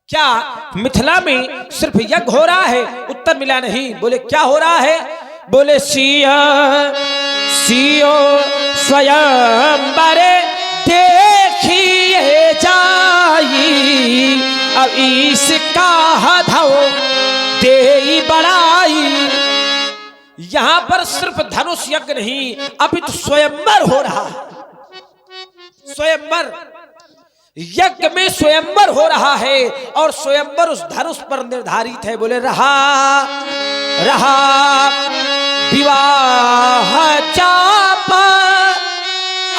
क्या मिथिला में सिर्फ यज्ञ हो रहा है? उत्तर मिला नहीं। बोले क्या हो रहा है? बोले सिया सियो स्वयंवरे देखिए जाई, अब इसका हधो दे बड़ाई। यहां पर सिर्फ धनुष यज्ञ नहीं, अभी तो स्वयंवर हो रहा है। स्वयंवर, यज्ञ में स्वयंवर हो रहा है और स्वयंवर उस धनुष पर निर्धारित है। बोले रहा रहा विवाह चाप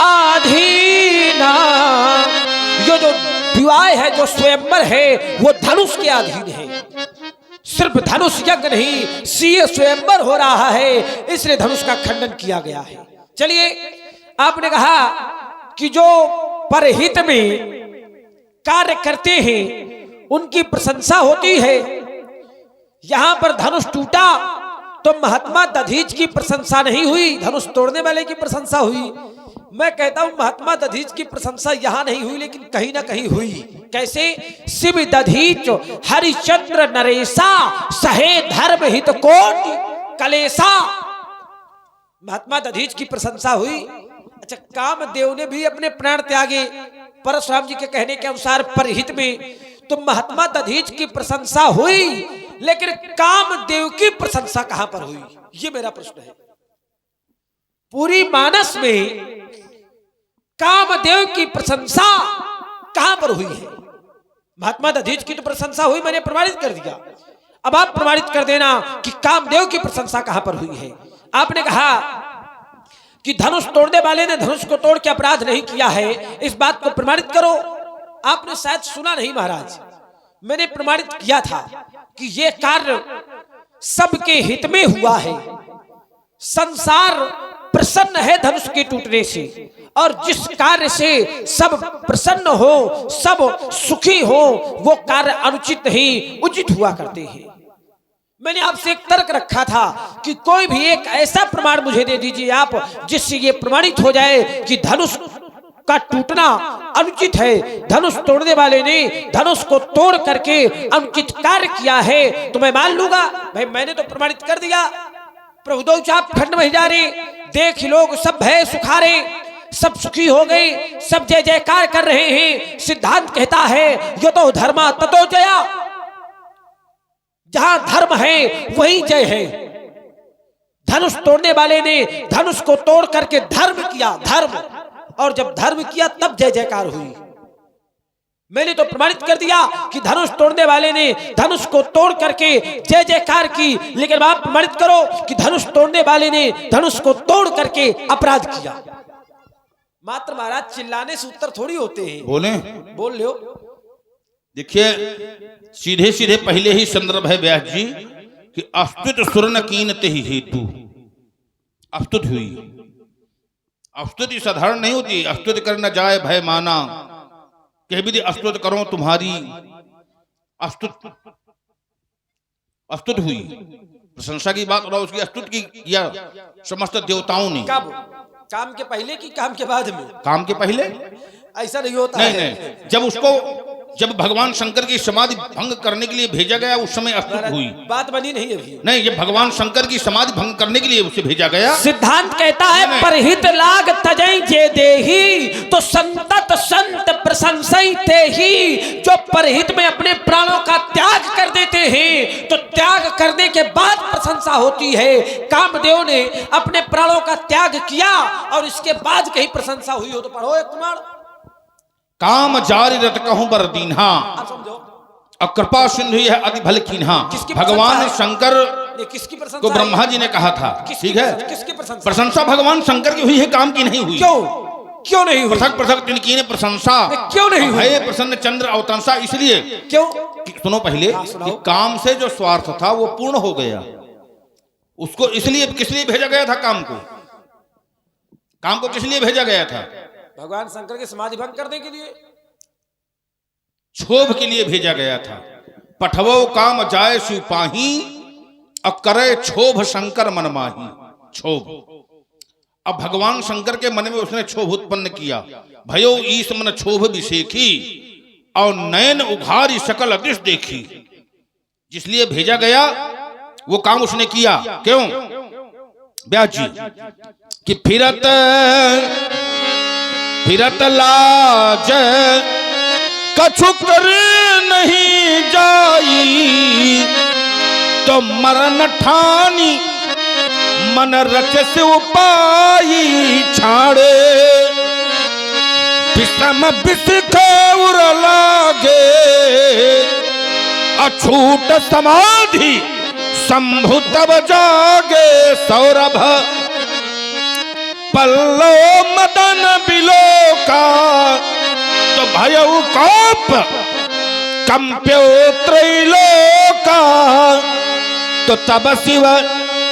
आधीना। ये जो विवाह है, जो स्वयंवर है, वो धनुष के अधीन है। सिर्फ धनुष यज्ञ नहीं, सीए स्वयंवर हो रहा है, इसलिए धनुष का खंडन किया गया है। चलिए, आपने कहा कि जो परहित में कार्य करते हैं उनकी प्रशंसा होती है। यहां पर धनुष टूटा तो महात्मा दधीच की प्रशंसा नहीं हुई, धनुष तोड़ने वाले की प्रशंसा हुई। मैं कहता हूं महात्मा दधीच की प्रशंसा यहां नहीं हुई, लेकिन कहीं ना कहीं हुई। कैसे? शिव दधीच हरिचंद्र नरेशा सहे धर्म हित कोटि कलेशा। महात्मा दधीच की प्रशंसा हुई। अच्छा, कामदेव ने भी अपने प्राण त्यागे परशुराम जी के कहने के अनुसार परहित में, तो महात्मा दधीच की प्रशंसा हुई, लेकिन कामदेव की प्रशंसा कहां पर हुई? ये मेरा प्रश्न है। पूरी मानस में कामदेव की प्रशंसा कहां पर हुई है? महात्मा दधीच की तो प्रशंसा हुई, मैंने प्रमाणित कर दिया। अब आप प्रमाणित कर देना कि कामदेव की प्रशंसा कहां पर हुई है। आपने कहा कि धनुष तोड़ने वाले ने धनुष को तोड़ के अपराध नहीं किया है, इस बात को प्रमाणित करो। आपने शायद सुना नहीं महाराज, मैंने प्रमाणित किया था कि यह कार्य सबके हित में हुआ है। संसार प्रसन्न है धनुष के टूटने से, और जिस कार्य से सब प्रसन्न हो, सब सुखी हो, वो कार्य अनुचित नहीं, उचित हुआ करते हैं। मैंने आपसे एक तर्क रखा था कि कोई भी एक ऐसा प्रमाण मुझे दे दीजिए आप, जिससे ये प्रमाणित हो जाए कि धनुष का टूटना अनुचित है, धनुष तोड़ने वाले ने धनुष को तोड़ करके अनुचित कार्य किया है, तो मैं मान लूंगा। भाई मैंने तो प्रमाणित कर दिया। प्रभु दो चाप खंड में जा रहे, देख लोग सब भय सुखारे, सब सुखी हो गए, सब जय जयकार कर रहे हैं। सिद्धांत कहता है यो तो धर्मा ततो जया, जहां धर्म है वही जय है। धनुष तोड़ने वाले ने धनुष को तोड़ करके धर्म किया, धर्म, और जब धर्म किया तब जय जयकार हुई। मैंने तो प्रमाणित कर दिया कि धनुष तोड़ने वाले ने धनुष को तोड़ करके जय जयकार की, लेकिन आप प्रमाणित करो कि धनुष तोड़ने वाले ने धनुष को तोड़ करके अपराध किया। मात्र महाराज चिल्लाने से उत्तर थोड़ी होते हैं। बोले, बोल लो। देखिए, सीधे सीधे पहले ही संदर्भ है व्यास जी कि अस्तुत सुरन कीनते ही हेतु। अस्तुत हुई, अस्तुति साधारण नहीं होती। अस्तुति कर न जाए भय माना, कह भी अस्तुत करो तुम्हारी। अस्तुत अस्तुत हुई, प्रशंसा की बात, और उसकी अस्तुत की किया समस्त देवताओं ने। कब? काम के पहले की काम के बाद में? काम के पहले ऐसा नहीं होता नहीं, है। नहीं, जब उसको, जब भगवान शंकर की समाधि भंग करने के लिए भेजा गया, उस समय अस्तुत हुई। बात बनी नहीं अभी। नहीं, ये भगवान शंकर की समाधि भंग करने के लिए उसे भेजा गया। सिद्धांत कहता है परहित लाग तजई जे देही, तो संतत संत प्रशंसई ते ही। जो परहित में अपने प्राणों का त्याग कर देते हैं, तो त्याग करने के बाद प्रशंसा होती है। कामदेव ने अपने प्राणों का त्याग किया और इसके बाद कहीं प्रशंसा हुई हो तो पढ़ो एक प्रमाण। काम जारी रत कहूं बर दीन्हा, आप समझो, और कृपा सिंधु है अति भल कीन्हा। भगवान शंकर किसकी प्रशंसा को ब्रह्मा जी ने कहा था, ठीक है, किसकी प्रशंसा? प्रशंसा भगवान शंकर की हुई है, काम की नहीं हुई। क्यों? क्यों नहीं हुई? पृथक पृथक तिनकी ने प्रशंसा क्यों नहीं हुई? भय प्रसन्न चंद्र अवतंसा, इसलिए क्यों? सुनो पहले कि काम से जो स्वार्थ था वो पूर्ण हो गया। उसको इसलिए किस लिए भेजा गया था? काम को किस लिए भेजा गया था? भगवान शंकर की समाधि भंग करने के लिए, क्षोभ के लिए भेजा गया था। पठवो काम जाय शिव पाही, अब करे क्षोभ शंकर मन माही। क्षोभ, अब भगवान शंकर के मन में उसने क्षोभ उत्पन्न किया। भयो ईश मन क्षोभ विशेखी, और नयन उघारी सकल अदृश देखी। जिसलिए भेजा गया वो काम उसने किया। क्यों व्यास जी? कि फिरत फिरत लाज कछु कर नहीं जाई, तो मरण ठानी मन रचस उपाई छाड़े। विषम विष खौर लागे, अछूट समाधि शंभु तब जागे। सौरभ पल्लो मदन बिलोका, तो भयउ कोप कंप्यो त्रैलोका। तो तब शिव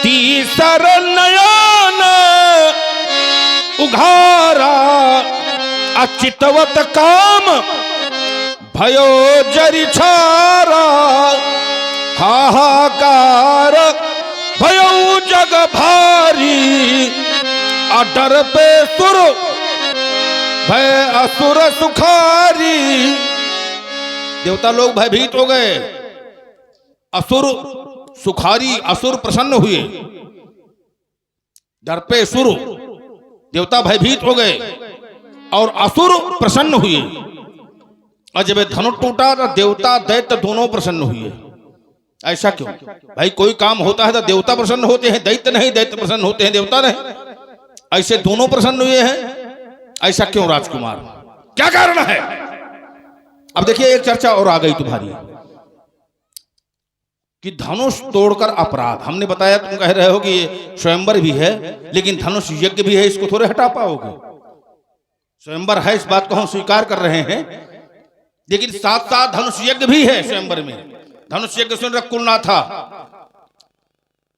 तीसर नयन उघारा, अचितवत काम भयो जरि छारा। हाहाकार भयो जग भारी, अडर पे सुर भय असुर सुखारी। देवता लोग भयभीत हो गए, असुर सुखारी, असुर प्रसन्न हुए। डर पे सुर, देवता भयभीत हो गए और असुर प्रसन्न हुए। और जब धनुष टूटा तो देवता दैत्य दोनों प्रसन्न हुए। ऐसा क्यों भाई? कोई काम होता है तो देवता प्रसन्न होते हैं, दैत्य नहीं। दैत्य प्रसन्न होते हैं, देवता नहीं। ऐसे दोनों प्रसन्न हुए हैं। ऐसा क्यों राजकुमार? क्या कारण है? अब देखिए एक चर्चा और आ गई तुम्हारी कि धनुष तोड़कर अपराध। हमने बताया, तुम कह रहे हो कि ये स्वयंवर भी है, लेकिन धनुष यज्ञ भी है, इसको थोड़े हटा पाओगे? स्वयंवर है, इस बात को हम स्वीकार कर रहे हैं, लेकिन साथ साथ धनुष यज्ञ भी है स्वयंवर में। धनुष यज्ञ सुन रकुल ना था,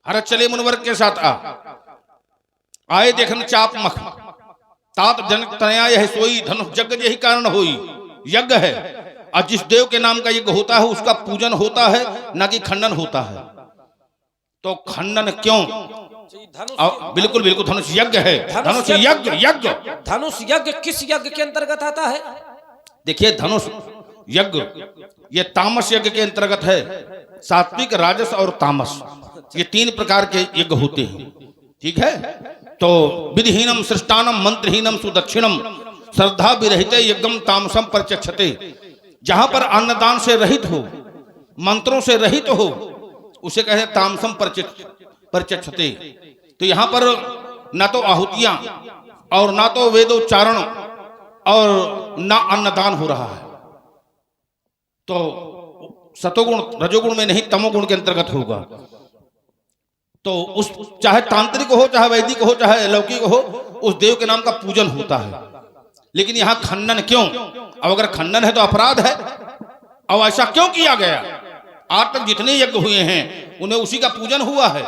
हरत चले मुनवर के साथ आए देखन चाप मख, तात जनक तनया यह सोई। धनुष यज्ञ यही कारण होई, यज्ञ है। और जिस देव के नाम का यज्ञ होता है उसका पूजन होता है, ना कि खंडन होता है। तो खंडन क्यों? बिल्कुल बिल्कुल, धनुष यज्ञ है। धनुष यज्ञ, यज्ञ धनुष यज्ञ किस यज्ञ के अंतर्गत आता है? देखिए धनुष यज्ञ ये तामस यज्ञ के अंतर्गत है। सात्विक, राजस और तामस, ये तीन प्रकार के यज्ञ होते हैं। ठीक है? तो विधिहीनम सृष्टानम मंत्रहीनम सुदक्षिणम श्रद्धा विरहिते यज्ञम तामसम प्रचक्षते। जहां पर अन्नदान से रहित हो, मंत्रों से रहित हो, उसे कहे तामसम प्रचक्षते। तो यहां पर ना तो आहुतियां और ना तो वेदोच्चारण और ना अन्नदान हो रहा है। तो सतोगुण रजोगुण में नहीं, तमोगुण के अंतर्गत होगा। तो उस चाहे तांत्रिक हो, चाहे वैदिक हो, चाहे लौकिक हो, उस देव के नाम का पूजन होता है। लेकिन यहां खंडन क्यों? अब अगर खंडन है तो अपराध है। अब ऐसा क्यों किया गया? आज तक जितने यज्ञ हुए हैं उन्हें उसी का पूजन हुआ है,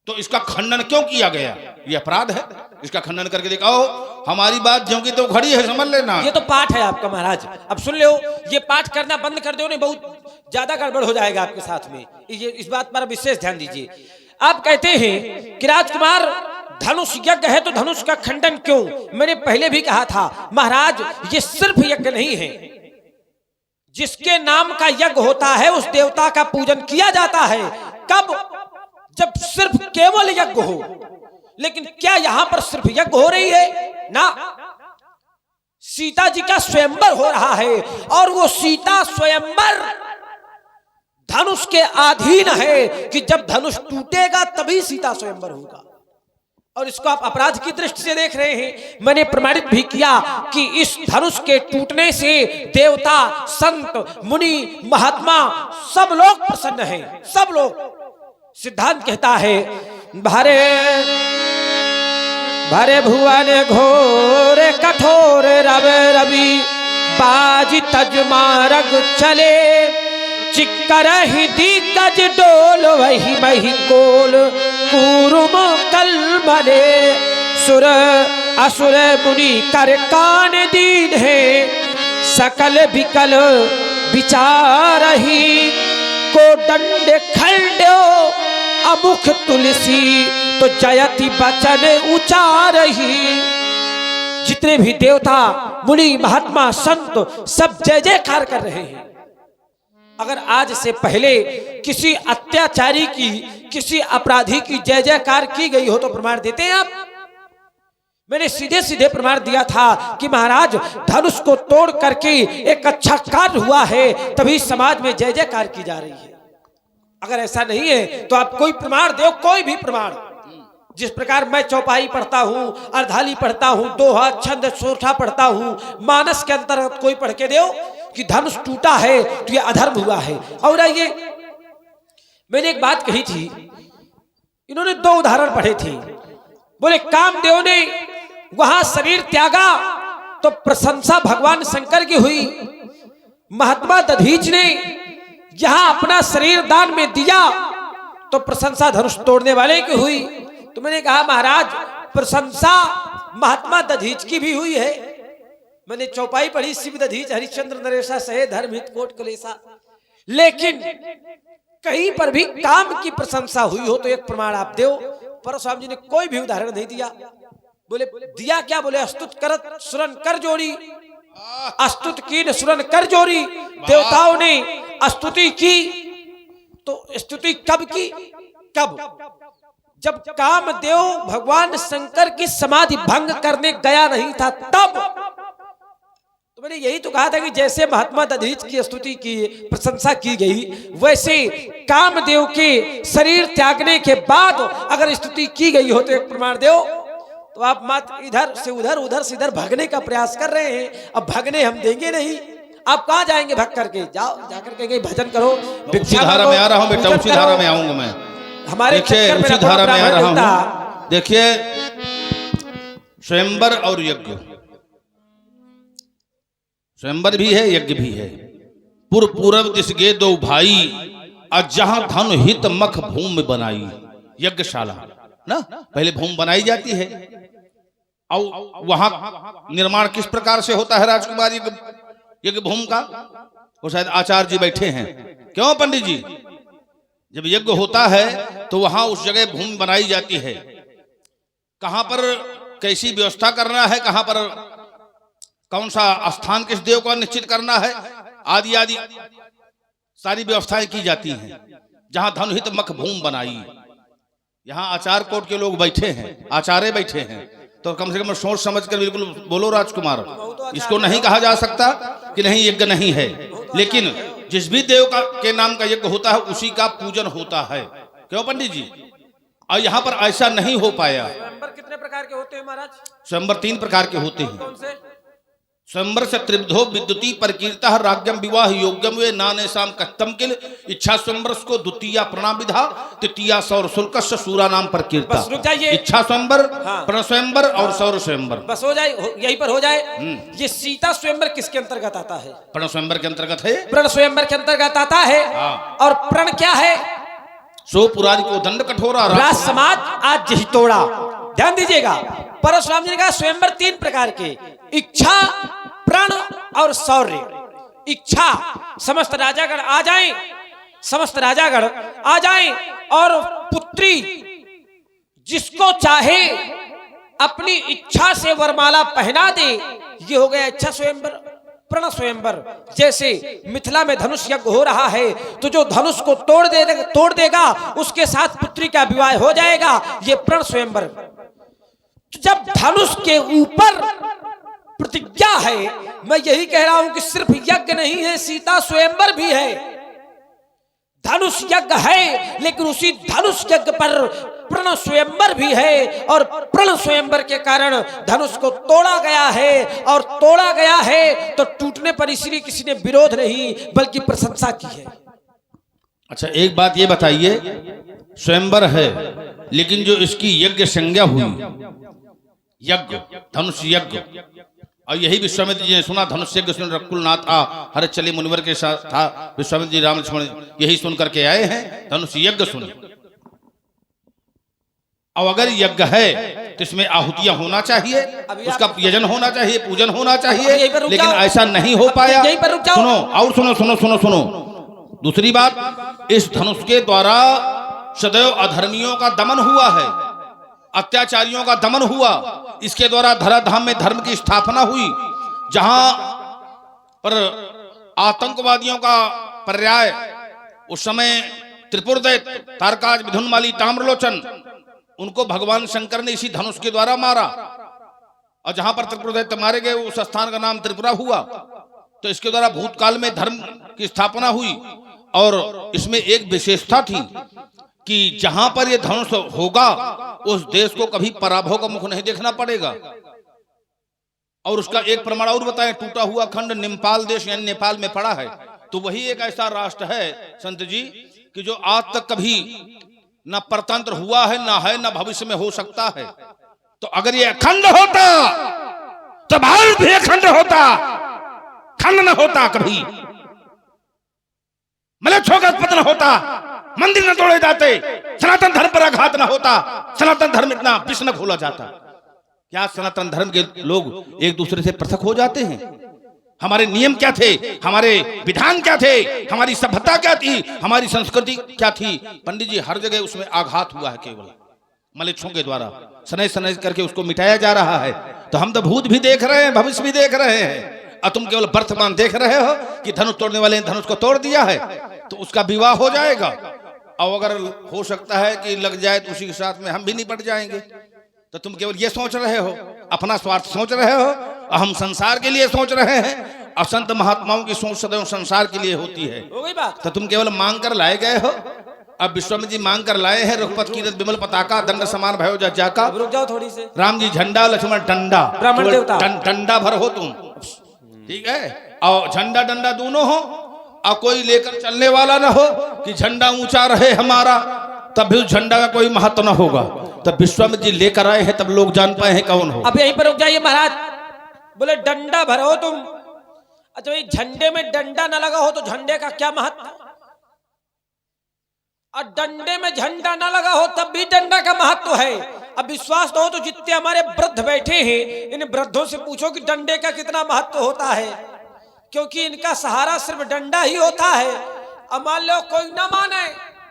तो इसका खंडन क्यों किया गया? ये अपराध है। इसका खंडन करके दिखाओ। हमारी बात ज्यों की तो खड़ी है, समझ लेना। ये तो पाठ है आपका महाराज, अब सुन लो। ये पाठ करना बंद कर दो, नहीं बहुत ज्यादा गड़बड़ हो जाएगा आपके साथ में। ये इस बात पर विशेष ध्यान दीजिए। आप कहते हैं कि राजकुमार धनुष यज्ञ है तो धनुष का खंडन क्यों? मैंने पहले भी कहा था महाराज, ये सिर्फ यज्ञ नहीं है। जिसके नाम का यज्ञ होता है उस देवता का पूजन किया जाता है। कब? जब सिर्फ केवल यज्ञ हो। लेकिन क्या यहां पर सिर्फ यज्ञ हो रही है? ना, सीता जी का स्वयंवर हो रहा है, और वो सीता स्वयंवर धनुष के अधीन है कि जब धनुष टूटेगा तभी सीता स्वयंवर होगा। और इसको आप अपराध की दृष्टि से देख रहे हैं। मैंने प्रमाणित भी किया कि इस धनुष के टूटने से देवता, संत, मुनि, महात्मा सब लोग प्रसन्न हैं। सब लोग। सिद्धांत कहता है भारे भारे भुवन घोर कठोर रव रवि, बाजी तजमारग चले चिक्कर ही दिग्गज डोल, वही वही कोल कूरुम कलमले। सुर असुर मुनि कर कान दीन है, सकल विकल विचारही को दंड खंडो अमुख तुलसी, तो जयति बचन उचारही। जितने भी देवता मुनि महात्मा संत सब जय जयकार कर रहे हैं। अगर आज से पहले किसी अत्याचारी की, किसी अपराधी की जय जयकार की गई हो तो प्रमाण देते हैं आप? मैंने सीधे सीधे प्रमाण दिया था कि महाराज धनुष को तोड़ करके एक अच्छा कार्य हुआ है, तभी समाज में जय जयकार की जा रही है। अगर ऐसा नहीं है तो आप कोई प्रमाण दो, कोई भी प्रमाण। जिस प्रकार मैं चौपाई पढ़ता हूं, अर्धाली पढ़ता हूं, दोहा छंद सोठा पढ़ता हूं, मानस के अंतर्गत कोई पढ़ के दो कि धनुष टूटा है तो ये अधर्म हुआ है। और ये मैंने एक बात कही थी, इन्होंने 2 उदाहरण पढ़े थे। बोले कामदेव ने वहां शरीर त्यागा तो प्रशंसा भगवान शंकर की हुई, महात्मा दधीच ने यहां अपना शरीर दान में दिया तो प्रशंसा धनुष तोड़ने वाले की हुई। तो मैंने कहा महाराज प्रशंसा महात्मा दधीच की भी हुई है। मैंने चौपाई पढ़ी, शिव दधीच हरिश्चंद्र नरेशा सहे धर्म हित कोट कलेसा, लेकिन कहीं पर भी काम की प्रशंसा हुई हो तो एक प्रमाण आप दो। परशुराम जी ने कोई भी उदाहरण नहीं दिया। बोले दिया क्या? बोले अस्तुत करत सुरन कर जोड़ी, अस्तुत की सुरन कर जोड़ी। देवताओं ने स्तुति की तो स्तुति कब की? कब? जब कामदेव भगवान शंकर की समाधि भंग करने गया नहीं था तब। तो मैंने यही तो कहा था कि जैसे महात्मा दधीच की स्तुति की प्रशंसा की गई, वैसे कामदेव के शरीर त्यागने के बाद अगर स्तुति की गई हो तो एक प्रमाण दो। तो आप मात्र इधर से उधर, उधर से इधर भागने का प्रयास कर रहे हैं। अब भागने हम देंगे नहीं। आप कहाँ जाएंगे भाग करके? जाओ, जाकर के भजन करो। उसी धारा में आ रहा हूँ बेटा, उसी धारा में आऊंगा मैं। हमारे उसी धारा में आ रहा हूँ। देखिए स्वयंवर और यज्ञ, स्वयंवर भी है यज्ञ भी है। पूर्व दिस गे 2 भाई, और जहां धन हित मख भूमि बनाई। यज्ञशाला ना पहले भूमि बनाई जाती है, और वहां निर्माण किस प्रकार से होता है राजकुमार यज्ञ भूमि का? वो शायद आचार्य जी बैठे हैं। क्यों पंडित जी? जब यज्ञ होता है तो वहां उस जगह भूमि बनाई जाती है। कहां पर कैसी व्यवस्था करना है, कहां पर कौन सा स्थान किस देव को निश्चित करना है, आदि आदि सारी व्यवस्थाएं की जाती हैं। जहां धनुहित मख भूमि बनाई, यहाँ आचार्य कोट के लोग बैठे हैं, आचार्य बैठे हैं, तो कम से कम सोच समझ कर बिल्कुल बोलो राजकुमार। इसको नहीं कहा जा सकता कि नहीं यज्ञ नहीं है, लेकिन जिस भी देव का के नाम का यज्ञ होता है उसी का पूजन होता है। क्यों पंडित जी? और यहाँ पर ऐसा नहीं हो पाया। स्वयंवर कितने प्रकार के होते हैं महाराज? स्वयंवर 3 प्रकार के होते हैं। कौन से? स्वयंवर से त्रिविधो विद्युति परकीर्ता राज्ञम विवाह योग्यम वे नाने शाम कत्तम किल। इच्छा स्वयंवर को द्वितीय प्रणाम विधा, तृतीया सौर शुल्क सूरा नाम परकीर्ता। इच्छा स्वयंवर, प्रण स्वयंवर और सौर स्वयंवर। बस हो जाए, यहीं पर हो जाए। ये सीता स्वयंवर किसके अंतर्गत आता है? प्रण स्वयंवर के अंतर्गत है। प्रण स्वयंवर के अंतर्गत आता है। और प्रण क्या है? सो पुरारी को दंड कठोरा, राज समाज आज ही तोड़ा। ध्यान दीजिएगा, परशुराम जी ने कहा स्वयंवर 3 प्रकार के, इच्छा, प्रण और शौर्य। इच्छा, समस्त राजागण आ जाएं, समस्त राजागण आ जाएं और पुत्री जिसको चाहे अपनी इच्छा से वरमाला पहना दे। ये हो गया इच्छा स्वयंवर। प्रण स्वयंवर, जैसे मिथिला में धनुष यज्ञ हो रहा है तो जो धनुष को तोड़ देगा उसके साथ पुत्री का विवाह हो जाएगा। ये प्रण स्वयंवर। जब धनुष के ऊपर प्रतिज्ञा है, मैं यही कह रहा हूं कि सिर्फ यज्ञ नहीं है, सीता स्वयंवर भी है। धनुष यज्ञ है, लेकिन उसी धनुष यज्ञ पर प्रण स्वयंवर भी है, और प्रण स्वयंवर के कारण धनुष को तोड़ा गया है। और तोड़ा गया है तो टूटने पर इसलिए किसी ने विरोध नहीं बल्कि प्रशंसा की है। अच्छा एक बात ये बताइए, स्वयंवर है लेकिन जो इसकी यज्ञ संज्ञा हुई, यज्ञ धनुष यज्ञ, और यही विश्वामित्र जी ने सुना धनुष यज्ञ सुन रकुलनाथ हर चले मुनिवर के साथ था। विश्वामित्र जी राम लक्ष्मण यही सुन करके आए हैं, धनुष यज्ञ सुने। और अगर यज्ञ है तो इसमें आहुतियां होना चाहिए, उसका यजन होना चाहिए, पूजन होना चाहिए, लेकिन ऐसा नहीं हो पाया। सुनो और सुनो सुनो सुनो सुनो दूसरी बात, इस धनुष के द्वारा सदैव अधर्मियों का दमन हुआ है। अत्याचारियों का दमन हुआ, इसके द्वारा धराधाम में धर्म की स्थापना हुई। जहां पर आतंकवादियों का पर्याय उस समय त्रिपुरदैत्य, तारकाज, मिथुनमाली, ताम्रलोचन, उनको भगवान शंकर ने इसी धनुष के द्वारा मारा। और जहां पर त्रिपुरदैत्य मारे गए उस स्थान का नाम त्रिपुरा हुआ। तो इसके द्वारा भूतकाल में धर्म की स्थापना हुई। और इसमें एक विशेषता थी कि जहां पर यह धनुष होगा उस देश को कभी पराभव का मुख नहीं देखना पड़ेगा। और उसका एक प्रमाण और बताएं, टूटा हुआ खंड निम्पाल देश यानी नेपाल में पड़ा है। तो वही एक ऐसा राष्ट्र है संत जी कि जो आज तक कभी न परतंत्र हुआ है, न है, न भविष्य में हो सकता है। तो अगर ये अखंड होता तो भारत भी अखंड होता, खंड न होता कभी, मलेच्छों का पतन होता, मंदिर न तोड़े जाते, सनातन धर्म पर आघात न होता, सनातन धर्म इतना विष न खोला जाता। क्या सनातन धर्म के लोग एक दूसरे से पृथक हो जाते हैं? हमारे नियम क्या थे, हमारे विधान क्या थे, हमारी सभ्यता क्या थी, हमारी संस्कृति क्या थी? पंडित जी, हर जगह उसमें आघात हुआ है, केवल मलेच्छों के द्वारा सनय सनय करके उसको मिटाया जा रहा है। तो हम तो भूत भी देख रहे हैं, भविष्य भी देख रहे हैं, और तुम केवल वर्तमान देख रहे हो कि धनुष तोड़ने वाले ने धनुष को तोड़ दिया है तो उसका विवाह हो जाएगा। और अगर हो सकता है कि लग जाए तो उसी के साथ में हम भी निपट जाएंगे। तो तुम केवल ये सोच रहे हो, अपना स्वार्थ सोच रहे हो, और हम संसार के लिए सोच रहे हैं। और संत महात्माओं की सोच सदैव संसार के लिए होती है। हो गई बात। तो तुम केवल मांग कर लाए गए हो। अब विश्वामित्र जी मांग कर लाए हैं, रघुपत कीरत विमल पताका, दंड समान भयो जाका। रुक जाओ थोड़ी से। राम जी झंडा, लक्ष्मण डंडा, ब्राह्मण देवता डंडा भर हो तुम, ठीक है। और झंडा डंडा दोनों हो, और कोई लेकर चलने वाला ना हो कि झंडा ऊंचा रहे हमारा, तब भी उस झंडा का कोई महत्व ना होगा। तब विश्वामित्र जी लेकर आए हैं, तब लोग जान पाए हैं कौन हो। अब यहीं पर रुक जाइए महाराज। बोले डंडा भरो तुम। अच्छा, ये झंडे में डंडा न लगा हो तो झंडे का क्या महत्व? और डंडे में झंडा न लगा हो तब भी डंडा का महत्व है। अब विश्वास तो हो तो जितने हमारे वृद्ध बैठे हैं इन वृद्धों से पूछो कि डंडे का कितना महत्व होता है, क्योंकि इनका सहारा सिर्फ डंडा ही होता है। अब मान लो कोई ना माने,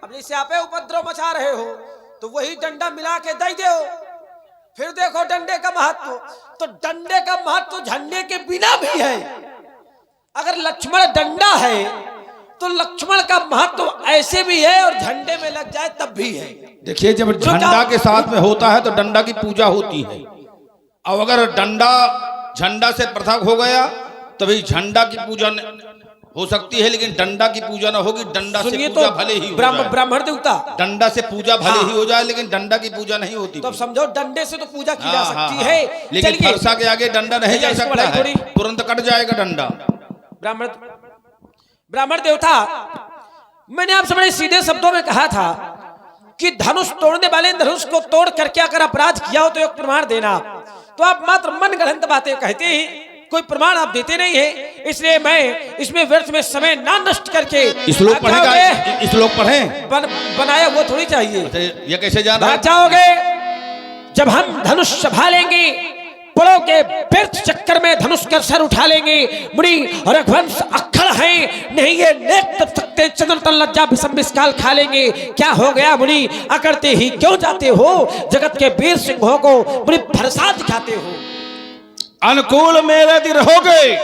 अब जैसे आप उपद्रव मचा रहे हो तो वही डंडा मिला के दे दो, फिर देखो डंडे का महत्व। तो डंडे का महत्व झंडे के बिना भी है। अगर लक्ष्मण डंडा है तो लक्ष्मण का महत्व ऐसे भी है, और झंडे में लग जाए तब भी है। देखिए, जब झंडा के साथ में होता है तो डंडा की पूजा होती है। अब अगर डंडा झंडा से पृथक हो गया तभी झंडा की पूजा हो सकती है, लेकिन डंडा की पूजा ना होगी। डंडा से पूजा भले ही हो जाए, ब्राह्मण देवता, डंडा से पूजा भले ही हो जाए, लेकिन डंडा की पूजा नहीं होती। तो समझो डंडे से तो पूजा की जा सकती है, लेकिन फरसा के आगे डंडा नहीं जा सकता है, तुरंत कट जाएगा डंडा। ब्राह्मण देवता, मैंने आपसे बड़े सीधे शब्दों में कहा था कि धनुष तोड़ने वाले धनुष को तोड़ करके अगर अपराध किया हो तो एक प्रमाण देना। तो आप मात्र मन गढ़ंत बातें कहते हैं, कोई प्रमाण आप देते नहीं है। इसलिए मैं इसमें व्यर्थ में समय ना नष्ट करके श्लोक पढ़ेगा, श्लोक पढ़ें, बनाया वो थोड़ी चाहिए। ये कैसे जाना जाओगे? जब हम धनुष संभालेंगे, पड़ों के व्यर्थ चक्कर में धनुष कर सर उठा लेंगे। मुनि और रघुवंश अक्खड़ हैं, नहीं ये नेक तब सकते, चंद्र तल लज्जा विषम विषकाल खा लेंगे। क्या हो गया मुनि, अकड़ते ही क्यों जाते हो? जगत के वीर सिंहों को मुनि भरसा दिखाते हो। अनुकूल मेरे दिन हो गए,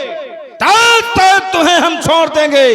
तुम्हें हम छोड़ देंगे।